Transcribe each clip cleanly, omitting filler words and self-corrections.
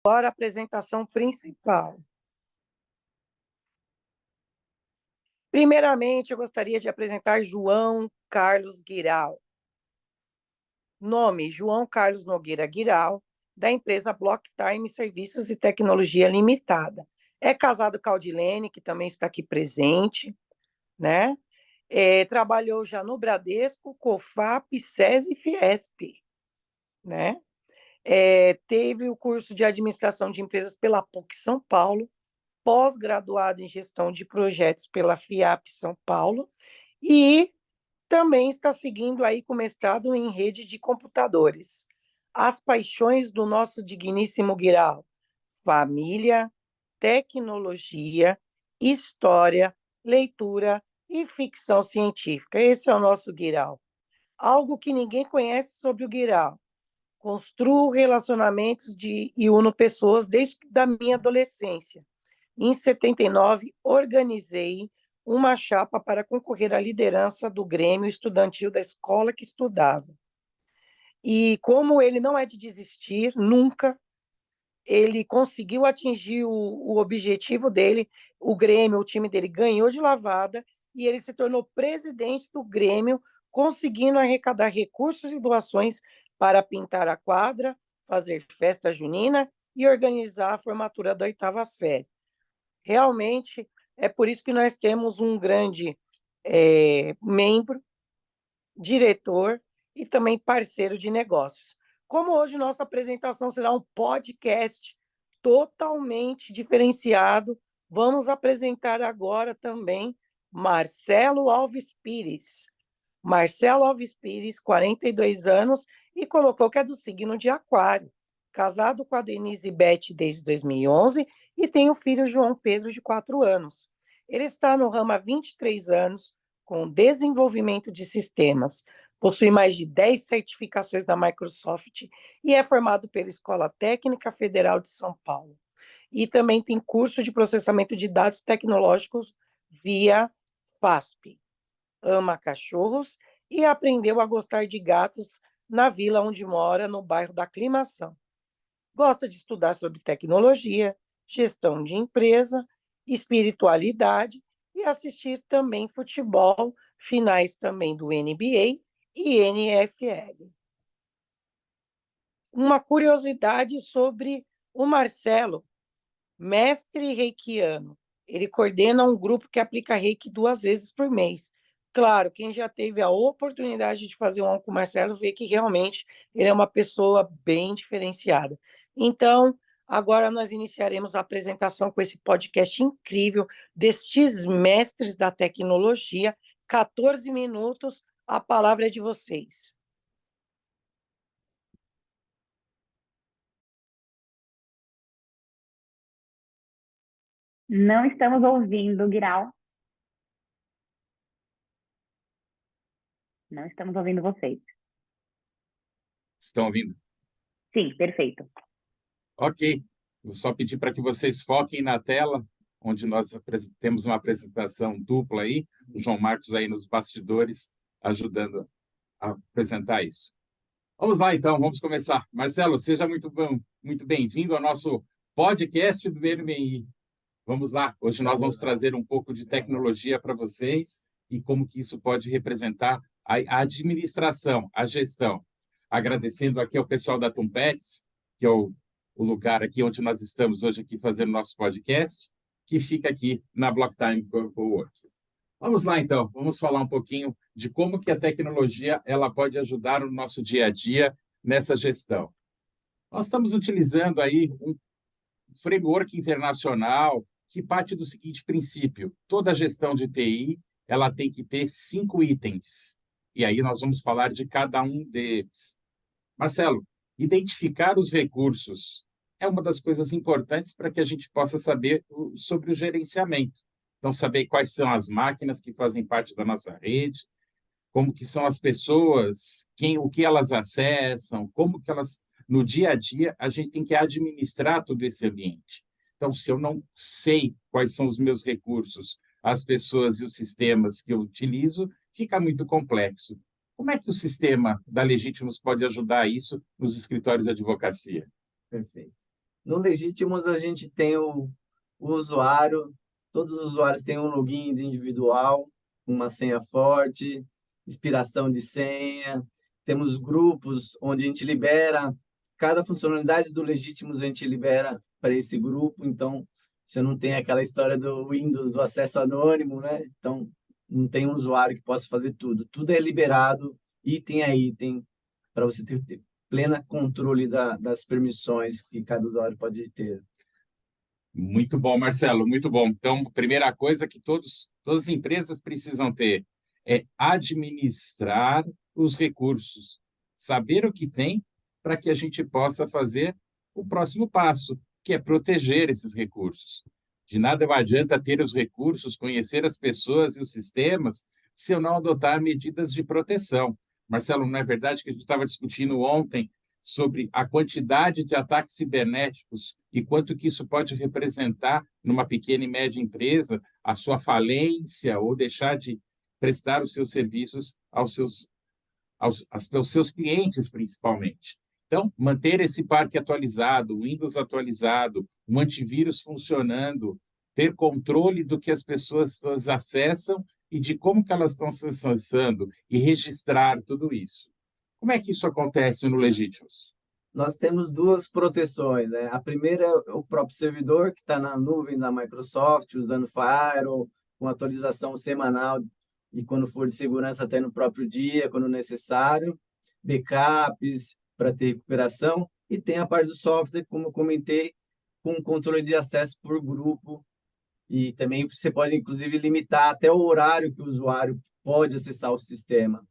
Agora a apresentação principal. Primeiramente, eu gostaria de apresentar João Carlos Guiral. Nome: João Carlos Nogueira Guiral, da empresa Blocktime Serviços e Tecnologia Limitada. É casado com a Audilene, que também está aqui presente, né? Trabalhou já no Bradesco, Cofap, SESI e Fiesp, né? Teve o curso de Administração de Empresas pela PUC São Paulo, pós-graduado em Gestão de Projetos pela FIAP São Paulo e também está seguindo aí com mestrado em Rede de Computadores. As paixões do nosso digníssimo Guiral: família, tecnologia, história, leitura e ficção científica. Esse é o nosso Guiral. Algo que ninguém conhece sobre o Guiral: construo relacionamentos e uno pessoas desde a minha adolescência. Em 79, organizei uma chapa para concorrer à liderança do Grêmio Estudantil da escola que estudava. E como ele não é de desistir, nunca, ele conseguiu atingir o objetivo dele. O Grêmio, o time dele, ganhou de lavada e ele se tornou presidente do Grêmio, conseguindo arrecadar recursos e doações para pintar a quadra, fazer festa junina e organizar a formatura da 8ª série. Realmente, é por isso que nós temos um grande membro, diretor e também parceiro de negócios. Como hoje nossa apresentação será um podcast totalmente diferenciado, vamos apresentar agora também Marcelo Alves Pires. Marcelo Alves Pires, 42 anos, e colocou que é do signo de Aquário. Casado com a Denise Beth desde 2011 e tem o filho João Pedro, de 4 anos. Ele está no ramo há 23 anos, com desenvolvimento de sistemas. Possui mais de 10 certificações da Microsoft e é formado pela Escola Técnica Federal de São Paulo. E também tem curso de processamento de dados tecnológicos via FASP. Ama cachorros e aprendeu a gostar de gatos na vila onde mora, no bairro da Aclimação. Gosta de estudar sobre tecnologia, gestão de empresa, espiritualidade e assistir também futebol, finais também do NBA e NFL. Uma curiosidade sobre o Marcelo: mestre reikiano. Ele coordena um grupo que aplica reiki 2 vezes por mês. Claro, quem já teve a oportunidade de fazer um aula com o Marcelo vê que realmente ele é uma pessoa bem diferenciada. Então, agora nós iniciaremos a apresentação com esse podcast incrível destes mestres da tecnologia. 14 minutos, a palavra é de vocês. Não estamos ouvindo, Guiral. Não estamos ouvindo vocês. Estão ouvindo? Sim, perfeito. Ok. Vou só pedir para que vocês foquem na tela, onde nós temos uma apresentação dupla aí, o João Marcos aí nos bastidores, ajudando a apresentar isso. Vamos lá, então, vamos começar. Marcelo, seja muito bem-vindo ao nosso podcast do NMI. Vamos lá, hoje nós vamos trazer um pouco de tecnologia para vocês e como que isso pode representar a administração, a gestão. Agradecendo aqui ao pessoal da Tumpets, que é o lugar aqui onde nós estamos hoje aqui fazendo nosso podcast, que fica aqui na Blocktime Cowork. Vamos lá, então, vamos falar um pouquinho de como que a tecnologia ela pode ajudar no nosso dia a dia nessa gestão. Nós estamos utilizando aí um framework internacional que parte do seguinte princípio: toda gestão de TI ela tem que ter 5 itens. E aí nós vamos falar de cada um deles. Marcelo, identificar os recursos é uma das coisas importantes para que a gente possa saber sobre o gerenciamento. Então, saber quais são as máquinas que fazem parte da nossa rede, como que são as pessoas, o que elas acessam, como que elas, no dia a dia, a gente tem que administrar todo esse ambiente. Então, se eu não sei quais são os meus recursos, as pessoas e os sistemas que eu utilizo, fica muito complexo. Como é que o sistema da Legítimos pode ajudar isso nos escritórios de advocacia? Perfeito. No Legítimos, a gente tem o usuário, todos os usuários têm um login individual, uma senha forte, expiração de senha. Temos grupos onde a gente libera, cada funcionalidade do Legítimos a gente libera para esse grupo, então você não tem aquela história do Windows, do acesso anônimo, né? Então, não tem um usuário que possa fazer tudo. Tudo é liberado, item a item, para você ter pleno controle das permissões que cada usuário pode ter. Muito bom, Marcelo, muito bom. Então, a primeira coisa que todas as empresas precisam ter é administrar os recursos, saber o que tem para que a gente possa fazer o próximo passo, que é proteger esses recursos. De nada adianta ter os recursos, conhecer as pessoas e os sistemas, se eu não adotar medidas de proteção. Marcelo, não é verdade que a gente estava discutindo ontem sobre a quantidade de ataques cibernéticos e quanto que isso pode representar numa pequena e média empresa, a sua falência ou deixar de prestar os seus serviços aos seus clientes, principalmente. Então, manter esse parque atualizado, o Windows atualizado, um antivírus funcionando, ter controle do que as pessoas acessam e de como que elas estão acessando e registrar tudo isso. Como é que isso acontece no Legítimos? Nós temos duas proteções, né? A primeira é o próprio servidor, que está na nuvem da Microsoft, usando Firewall, com atualização semanal e, quando for de segurança, até no próprio dia, quando necessário. Backups para ter recuperação. E tem a parte do software, como eu comentei, com controle de acesso por grupo. E também você pode, inclusive, limitar até o horário que o usuário pode acessar o sistema.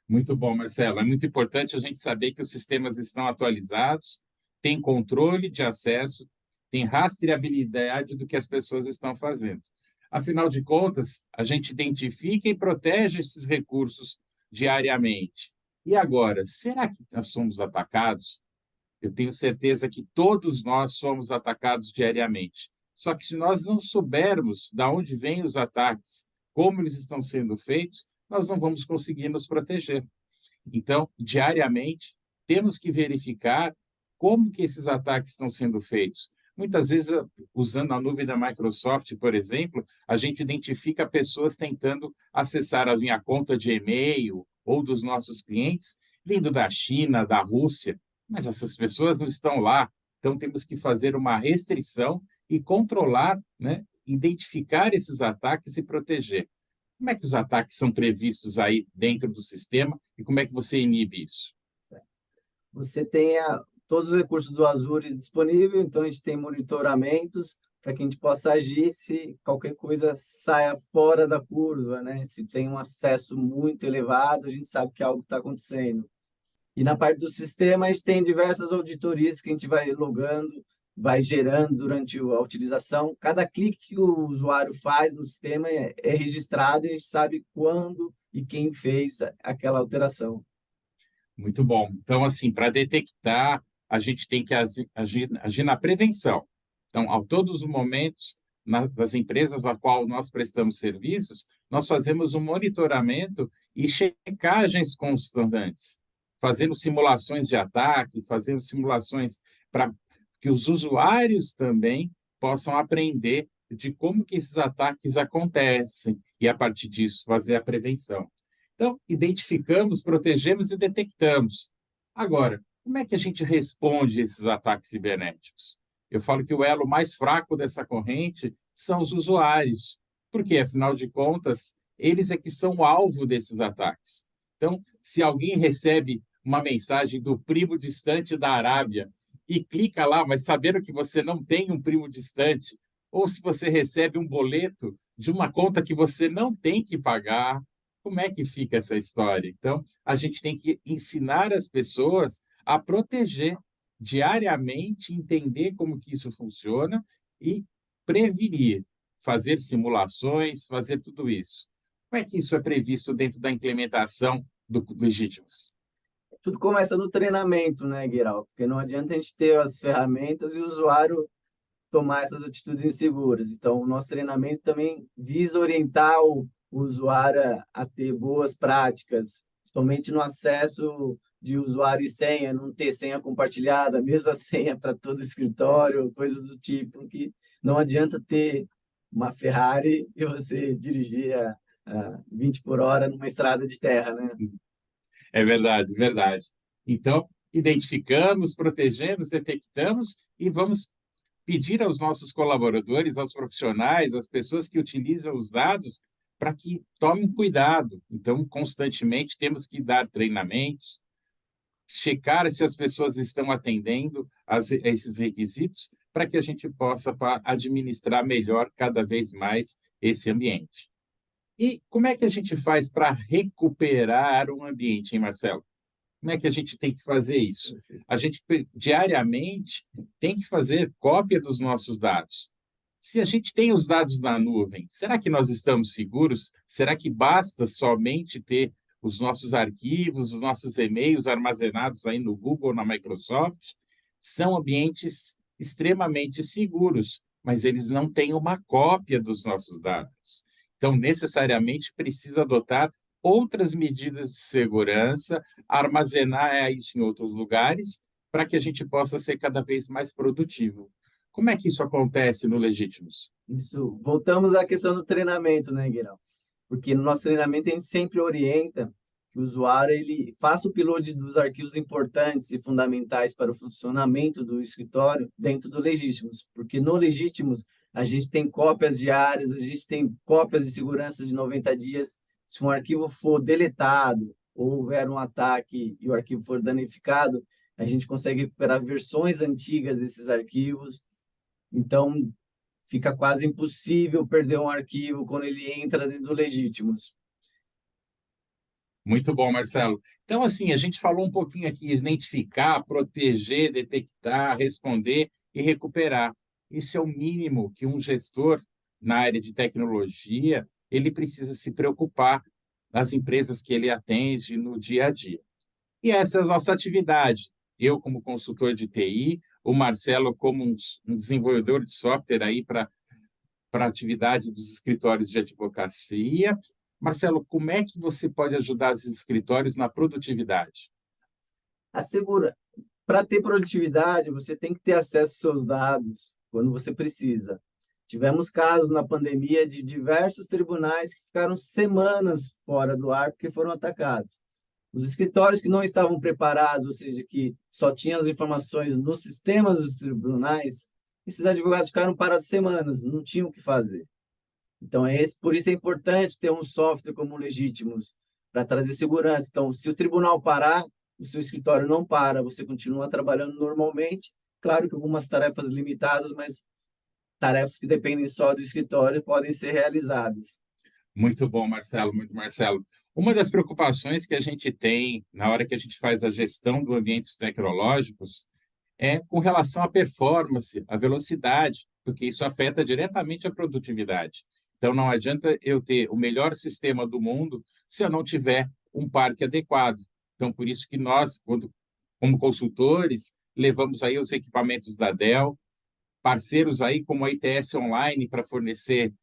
Muito bom, Marcelo. É muito importante a gente saber que os sistemas estão atualizados, tem controle de acesso, tem rastreabilidade do que as pessoas estão fazendo. Afinal de contas, a gente identifica e protege esses recursos diariamente. E agora, será que nós somos atacados? Eu tenho certeza que todos nós somos atacados diariamente. Só que se nós não soubermos de onde vêm os ataques, como eles estão sendo feitos, nós não vamos conseguir nos proteger. Então, diariamente, temos que verificar como que esses ataques estão sendo feitos. Muitas vezes, usando a nuvem da Microsoft, por exemplo, a gente identifica pessoas tentando acessar a minha conta de e-mail ou dos nossos clientes, vindo da China, da Rússia, mas essas pessoas não estão lá. Então, temos que fazer uma restrição e controlar, né, identificar esses ataques e proteger. Como é que os ataques são previstos aí dentro do sistema e como é que você inibe isso? Você tem todos os recursos do Azure disponíveis, então a gente tem monitoramentos para que a gente possa agir se qualquer coisa saia fora da curva, né? Se tem um acesso muito elevado, a gente sabe que algo está acontecendo. E na parte do sistema, a gente tem diversas auditorias que a gente vai logando, vai gerando durante a utilização. Cada clique que o usuário faz no sistema é registrado e a gente sabe quando e quem fez aquela alteração. Muito bom. Então, assim, para detectar, a gente tem que agir na prevenção. Então, a todos os momentos, das empresas a qual nós prestamos serviços, nós fazemos um monitoramento e checagens constantes, fazendo simulações de ataque, fazendo simulações para que os usuários também possam aprender de como que esses ataques acontecem e, a partir disso, fazer a prevenção. Então, identificamos, protegemos e detectamos. Agora, como é que a gente responde a esses ataques cibernéticos? Eu falo que o elo mais fraco dessa corrente são os usuários, porque, afinal de contas, eles é que são o alvo desses ataques. Então, se alguém recebe uma mensagem do primo distante da Arábia e clica lá, mas sabendo que você não tem um primo distante, ou se você recebe um boleto de uma conta que você não tem que pagar, como é que fica essa história? Então, a gente tem que ensinar as pessoas a proteger diariamente, entender como que isso funciona e prevenir, fazer simulações, fazer tudo isso. Como é que isso é previsto dentro da implementação do Legítimos? Tudo começa no treinamento, né, Guirao? Porque não adianta a gente ter as ferramentas e o usuário tomar essas atitudes inseguras. Então, o nosso treinamento também visa orientar o usuário a ter boas práticas, principalmente no acesso de usuário e senha, não ter senha compartilhada, a mesma senha para todo o escritório, coisas do tipo, que não adianta ter uma Ferrari e você dirigir a 20 por hora numa estrada de terra, né? É verdade, verdade. Então, identificamos, protegemos, detectamos e vamos pedir aos nossos colaboradores, aos profissionais, às pessoas que utilizam os dados, para que tomem cuidado. Então, constantemente temos que dar treinamentos, checar se as pessoas estão atendendo a esses requisitos, para que a gente possa administrar melhor cada vez mais esse ambiente. E como é que a gente faz para recuperar um ambiente, hein, Marcelo? Como é que a gente tem que fazer isso? A gente, diariamente, tem que fazer cópia dos nossos dados. Se a gente tem os dados na nuvem, será que nós estamos seguros? Será que basta somente ter os nossos arquivos, os nossos e-mails armazenados aí no Google, na Microsoft? São ambientes extremamente seguros, mas eles não têm uma cópia dos nossos dados. Então, necessariamente, precisa adotar outras medidas de segurança, armazenar isso em outros lugares, para que a gente possa ser cada vez mais produtivo. Como é que isso acontece no Legítimos? Isso, voltamos à questão do treinamento, né, Guilherme? Porque no nosso treinamento a gente sempre orienta que o usuário ele faça o upload dos arquivos importantes e fundamentais para o funcionamento do escritório dentro do Legítimos, porque no Legítimos a gente tem cópias diárias, a gente tem cópias de segurança de 90 dias. Se um arquivo for deletado ou houver um ataque e o arquivo for danificado, a gente consegue recuperar versões antigas desses arquivos. Então, fica quase impossível perder um arquivo quando ele entra dentro do Legítimos. Muito bom, Marcelo. Então, assim, a gente falou um pouquinho aqui, identificar, proteger, detectar, responder e recuperar. Isso é o mínimo que um gestor na área de tecnologia ele precisa se preocupar nas empresas que ele atende no dia a dia. E essa é a nossa atividade. Eu, como consultor de TI, o Marcelo, como um desenvolvedor de software aí para a atividade dos escritórios de advocacia. Marcelo, como é que você pode ajudar esses escritórios na produtividade? Para ter produtividade, você tem que ter acesso aos seus dados quando você precisa. Tivemos casos na pandemia de diversos tribunais que ficaram semanas fora do ar porque foram atacados. Os escritórios que não estavam preparados, ou seja, que só tinham as informações nos sistemas dos tribunais, esses advogados ficaram parados semanas, não tinham o que fazer. Então, por isso é importante ter um software como o Legítimos, para trazer segurança. Então, se o tribunal parar, o seu escritório não para, você continua trabalhando normalmente, claro que algumas tarefas limitadas, mas tarefas que dependem só do escritório podem ser realizadas. Muito bom, Marcelo, muito Marcelo. Uma das preocupações que a gente tem na hora que a gente faz a gestão dos ambientes tecnológicos é com relação à performance, à velocidade, porque isso afeta diretamente a produtividade. Então, não adianta eu ter o melhor sistema do mundo se eu não tiver um parque adequado. Então, por isso que nós, como consultores, levamos aí os equipamentos da Dell, parceiros aí como a ITS Online para fornecer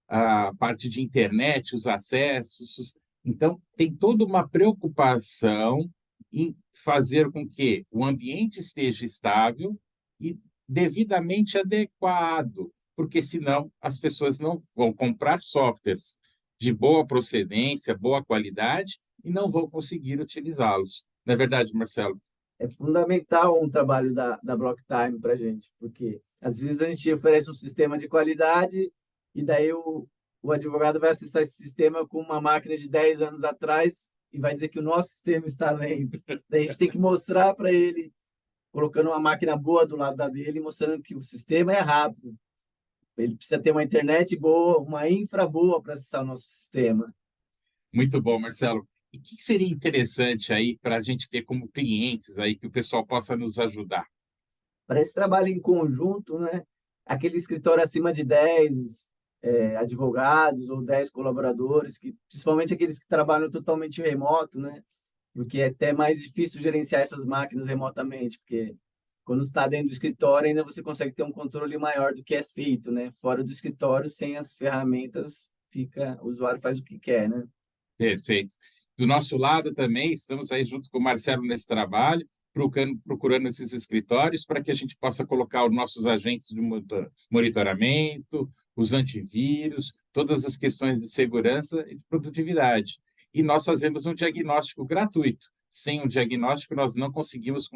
a parte de internet, os acessos. Então, tem toda uma preocupação em fazer com que o ambiente esteja estável e devidamente adequado, porque senão as pessoas não vão comprar softwares de boa procedência, boa qualidade e não vão conseguir utilizá-los. Não é verdade, Marcelo? É fundamental um trabalho da Blocktime para a gente, porque às vezes a gente oferece um sistema de qualidade e daí o advogado vai acessar esse sistema com uma máquina de 10 anos atrás e vai dizer que o nosso sistema está lento. Daí a gente tem que mostrar para ele, colocando uma máquina boa do lado da dele, mostrando que o sistema é rápido. Ele precisa ter uma internet boa, uma infra boa para acessar o nosso sistema. Muito bom, Marcelo. E o que seria interessante aí para a gente ter como clientes aí que o pessoal possa nos ajudar? Para esse trabalho em conjunto, né? Aquele escritório acima de 10 advogados ou 10 colaboradores, principalmente aqueles que trabalham totalmente remoto, né? Porque é até mais difícil gerenciar essas máquinas remotamente, porque quando está dentro do escritório ainda você consegue ter um controle maior do que é feito, né? Fora do escritório, sem as ferramentas, o usuário faz o que quer, né? Perfeito. Do nosso lado também, estamos aí junto com o Marcelo nesse trabalho, procurando esses escritórios para que a gente possa colocar os nossos agentes de monitoramento, os antivírus, todas as questões de segurança e de produtividade. E nós fazemos um diagnóstico gratuito. Sem um diagnóstico, nós não conseguimos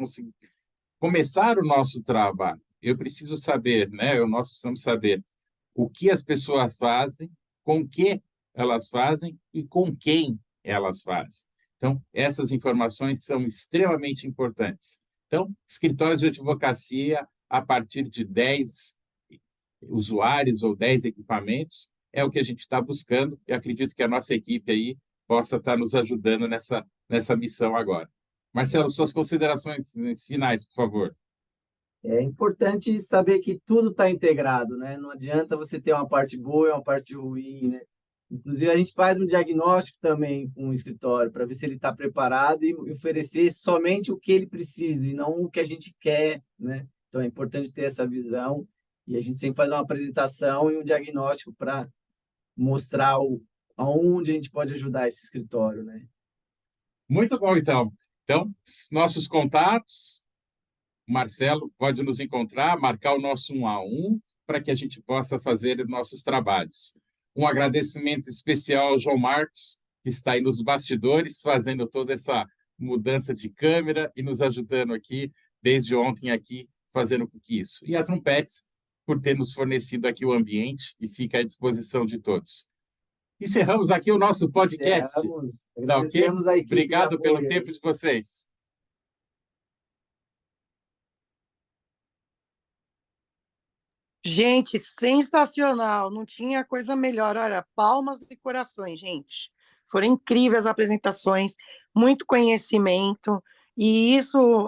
começar o nosso trabalho. Eu preciso saber, né? Nós precisamos saber o que as pessoas fazem, com que elas fazem e com quem elas fazem. Então, essas informações são extremamente importantes. Então, escritórios de advocacia, a partir de 10 usuários ou 10 equipamentos, é o que a gente está buscando, e acredito que a nossa equipe aí possa estar nos ajudando nessa missão agora. Marcelo, suas considerações finais, por favor. É importante saber que tudo está integrado, né? Não adianta você ter uma parte boa e uma parte ruim, né? Inclusive, a gente faz um diagnóstico também com o escritório para ver se ele está preparado e oferecer somente o que ele precisa e não o que a gente quer, né? Então, é importante ter essa visão e a gente sempre faz uma apresentação e um diagnóstico para mostrar aonde a gente pode ajudar esse escritório, né? Muito bom, então. Então, nossos contatos, o Marcelo pode nos encontrar, marcar o nosso 1 a 1 para que a gente possa fazer nossos trabalhos. Um agradecimento especial ao João Marcos, que está aí nos bastidores, fazendo toda essa mudança de câmera e nos ajudando aqui, desde ontem aqui, fazendo isso. E a Trumpetes, por ter nos fornecido aqui o ambiente e fica à disposição de todos. Encerramos aqui o nosso podcast. Agradecemos a equipe. Obrigado pelo tempo de vocês. Gente, sensacional. Não tinha coisa melhor. Olha, palmas e corações, gente. Foram incríveis as apresentações, muito conhecimento. E isso